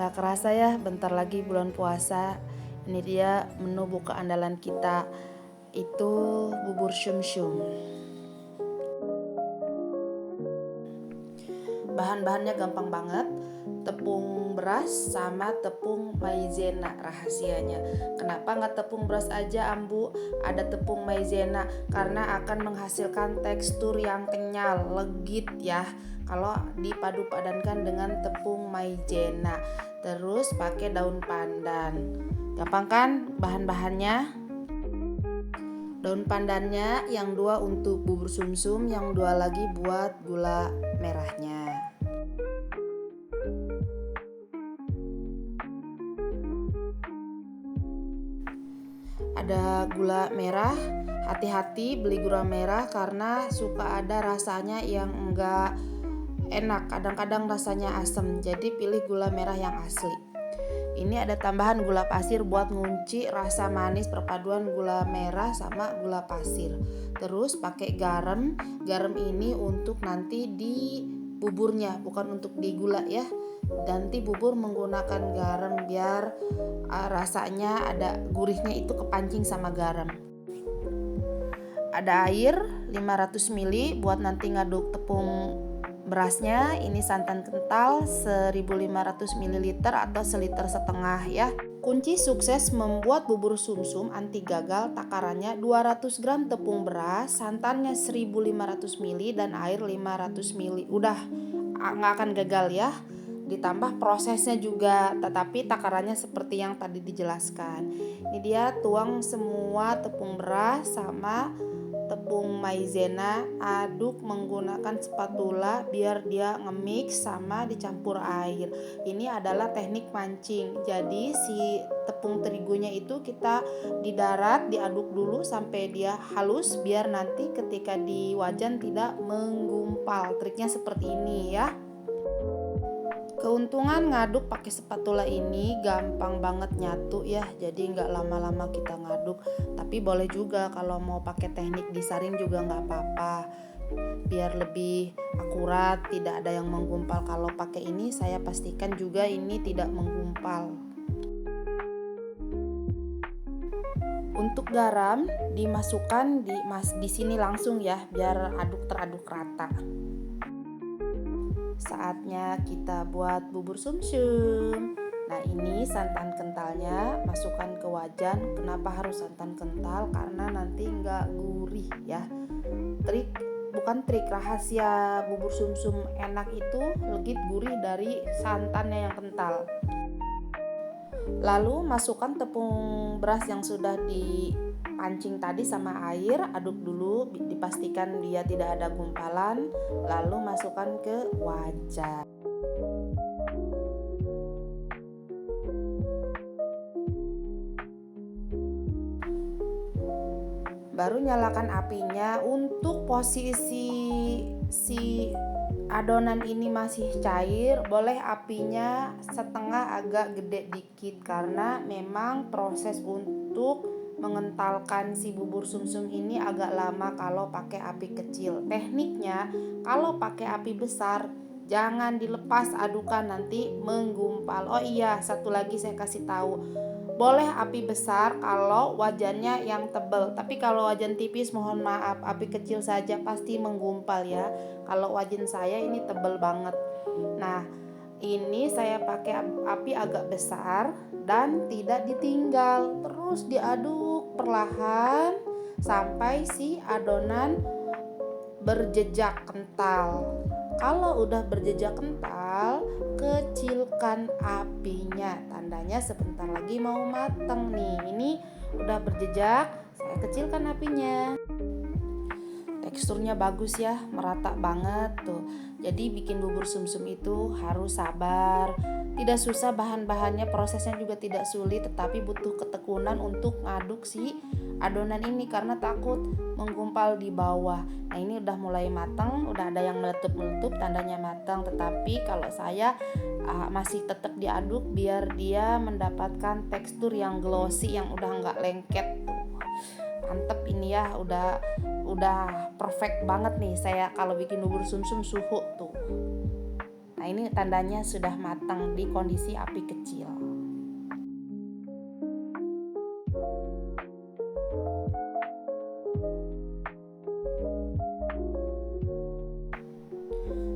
Gak kerasa ya, bentar lagi bulan puasa. Ini dia menu buka andalan kita, itu bubur syum-syum. Bahan-bahannya gampang banget. Tepung beras sama tepung maizena rahasianya. Kenapa nggak tepung beras aja, Ambu? Ada tepung maizena karena akan menghasilkan tekstur yang kenyal, legit ya. Kalau dipadu padankan dengan tepung maizena. Terus pakai daun pandan. Gampang kan bahan-bahannya? Daun pandannya yang 2 untuk bubur sumsum, yang 2 lagi buat gula merahnya. Ada gula merah, hati-hati beli gula merah karena suka ada rasanya yang enggak enak, kadang-kadang rasanya asam, jadi pilih gula merah yang asli. Ini ada tambahan gula pasir buat ngunci rasa manis perpaduan gula merah sama gula pasir. Terus pakai garam. Garam ini untuk nanti di buburnya, bukan untuk di gula ya. Nanti bubur menggunakan garam biar rasanya ada gurihnya itu kepancing sama garam. Ada air 500 ml buat nanti ngaduk tepung berasnya. Ini santan kental 1500 ml atau seliter setengah ya. Kunci sukses membuat bubur sumsum anti gagal takarannya 200 gram tepung beras, santannya 1500 ml dan air 500 ml. Udah nggak akan gagal ya. Ditambah prosesnya juga, tetapi takarannya seperti yang tadi dijelaskan. Ini dia tuang semua tepung beras sama tepung maizena, aduk menggunakan spatula biar dia nge-mix sama dicampur air. Ini adalah teknik mancing. Jadi si tepung terigunya itu kita di darat diaduk dulu sampai dia halus biar nanti ketika di wajan tidak menggumpal. Triknya seperti ini ya. Keuntungan ngaduk pakai spatula ini gampang banget nyatu ya, jadi nggak lama-lama kita ngaduk. Tapi boleh juga kalau mau pakai teknik disaring juga nggak apa-apa, biar lebih akurat, tidak ada yang menggumpal. Kalau pakai ini saya pastikan juga ini tidak menggumpal. Untuk garam dimasukkan di sini langsung ya, biar teraduk rata. Saatnya kita buat bubur sumsum. Nah, ini santan kentalnya masukkan ke wajan. Kenapa harus santan kental? Karena nanti nggak gurih ya. Bukan trik, rahasia bubur sumsum enak itu legit gurih dari santannya yang kental. Lalu masukkan tepung beras yang sudah dipancing tadi sama air, aduk dulu, dipastikan dia tidak ada gumpalan, lalu masukkan ke wajan. Baru nyalakan apinya. Untuk posisi si adonan ini masih cair, boleh apinya setengah agak gede dikit karena memang proses untuk mengentalkan si bubur sumsum ini agak lama kalau pakai api kecil. Tekniknya kalau pakai api besar jangan dilepas adukan, nanti menggumpal. Oh iya, satu lagi saya kasih tahu. Boleh api besar kalau wajannya yang tebal, tapi kalau wajan tipis mohon maaf, api kecil saja pasti menggumpal ya. Kalau wajan saya ini tebal banget. Nah, ini saya pakai api agak besar dan tidak ditinggal. Terus diaduk perlahan sampai si adonan berjejak kental. Kalau udah berjejak kental, kecilkan apinya. Tandanya sebentar lagi mau matang nih. Ini udah berjejak, saya kecilkan apinya. Teksturnya bagus ya, merata banget tuh. Jadi bikin bubur sumsum itu harus sabar. Tidak susah bahan-bahannya, prosesnya juga tidak sulit, tetapi butuh ketekunan untuk ngaduk si adonan ini karena takut menggumpal di bawah. Nah, ini udah mulai matang, udah ada yang meletup-meletup, tandanya matang. Tetapi kalau saya masih tetap diaduk biar dia mendapatkan tekstur yang glossy, yang udah nggak lengket tuh. Mantep ini ya, udah perfect banget nih saya kalau bikin bubur sumsum suhu tuh. Nah, ini tandanya sudah matang di kondisi api kecil.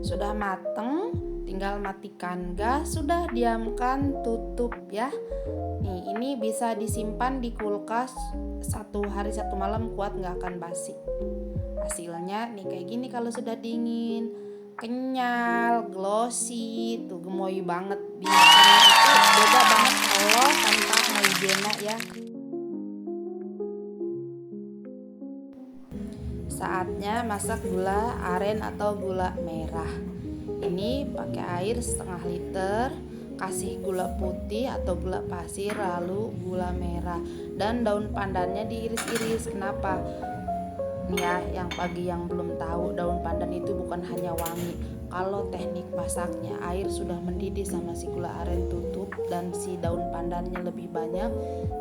Sudah mateng, tinggal matikan gas, sudah diamkan, tutup ya. Nih, ini bisa disimpan di kulkas 1 hari 1 malam, kuat nggak akan basi. Hasilnya nih kayak gini kalau sudah dingin, kenyal, glossy, tuh gemoy banget. Dimakannya itu beda banget kalau tanpa maizena ya. Saatnya masak gula aren atau gula merah. Ini pakai air 1/2 liter, kasih gula putih atau gula pasir, lalu gula merah, dan daun pandannya diiris-iris. Kenapa? Nih ya, yang bagi yang belum tahu, daun pandan itu bukan hanya wangi. Kalau teknik masaknya, air sudah mendidih sama si gula aren, tutup, dan si daun pandannya lebih banyak,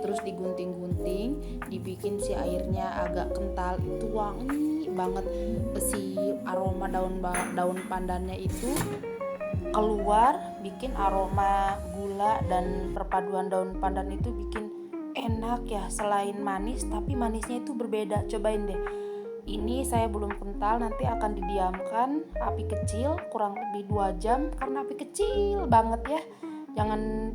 terus digunting-gunting, dibikin si airnya agak kental, itu wangi banget. Si aroma daun pandannya itu keluar, bikin aroma gula, dan perpaduan daun pandan itu bikin enak ya. Selain manis, tapi manisnya itu berbeda. Cobain deh. Ini saya belum kental, nanti akan didiamkan api kecil kurang lebih 2 jam karena api kecil banget ya.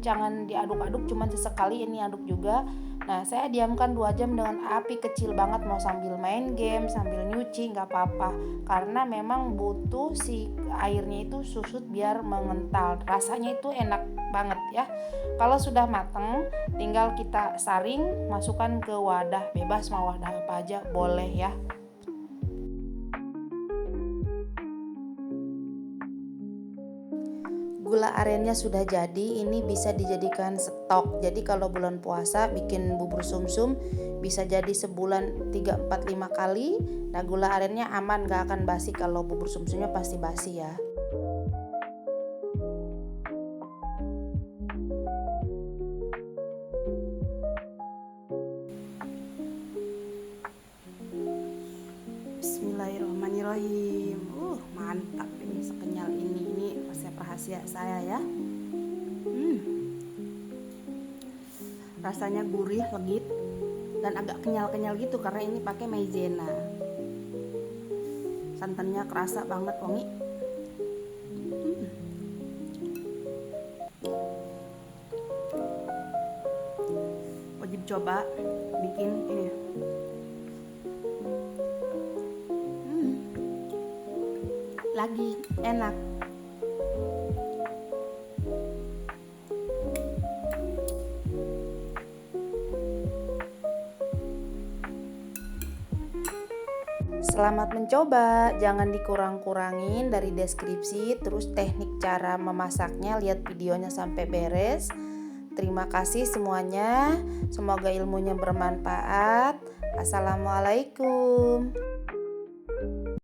Jangan diaduk-aduk, cuman sesekali ini aduk juga. Nah, saya diamkan 2 jam dengan api kecil banget, mau sambil main game, sambil nyuci nggak apa-apa. Karena memang butuh si airnya itu susut biar mengental. Rasanya itu enak banget ya. Kalau sudah mateng, tinggal kita saring, masukkan ke wadah, bebas mau wadah apa aja boleh ya. Gula arennya sudah jadi, ini bisa dijadikan stok. Jadi kalau bulan puasa bikin bubur sumsum bisa jadi sebulan 3, 4, 5 kali. Nah, gula arennya aman, gak akan basi. Kalau bubur sumsumnya pasti basi ya. Bismillahirrahmanirrahim. Mantap ini, sekenyal ini resep rahasia saya ya. Rasanya gurih, legit, dan agak kenyal-kenyal gitu karena ini pakai maizena. Santannya kerasa banget, wangi. Wajib coba bikin ini. Lagi enak. Selamat mencoba, jangan dikurang-kurangin dari deskripsi, terus teknik cara memasaknya, lihat videonya sampai beres. Terima kasih semuanya, semoga ilmunya bermanfaat. Assalamualaikum.